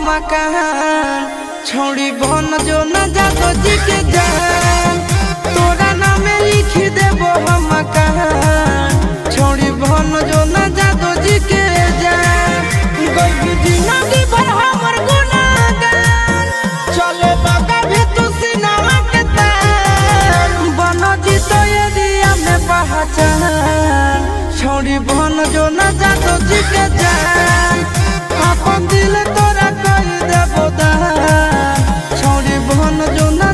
मकान छोड़ी बन जो न जादो जी के जान तोरा नामे लिख देबो हम मकान छोड़ी बन जो न जादो जी के जान गई जिंदगी भर हमर गुनाहगार चले बागा भी तू सिनामा के तान बनो जी तो ये दिया में पहचान छोड़ी बन जो न जादो जी के जान अपन दिल तोरा कह देबो दान छोड़ी बन जो न